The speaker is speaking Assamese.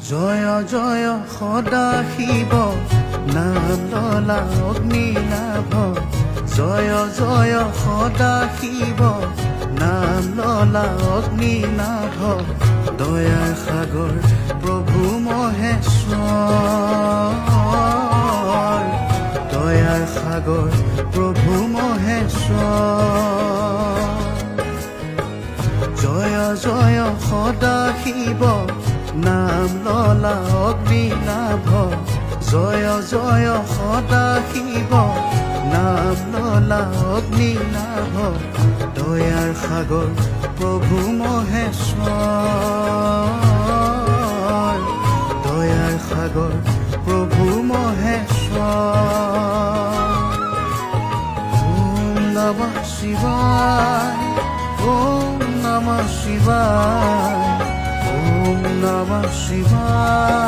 জয় জয় সদা শিৱ নাম ললা অগ্নিনাভ জয় জয় সদা শিৱ নাম ললা অগ্নিনাভ দয়াৰ সাগৰ প্ৰভু মহেশ্বৰ দয়াৰ সাগৰ প্ৰভু মহেশ্বৰ জয় জয় সদা শিৱ নাম ললা অগ্নিনাভ জয় জয় সদা শিৱ নাম ললা অগ্নিনাভ দয়াৰ সাগৰ প্ৰভু মহেশ্বৰ দয়াৰ সাগৰ প্ৰভু মহেশ্বৰ ওম নমঃ শিৱায় ওম নমঃ শিৱায় ওম নমঃ শিৱায়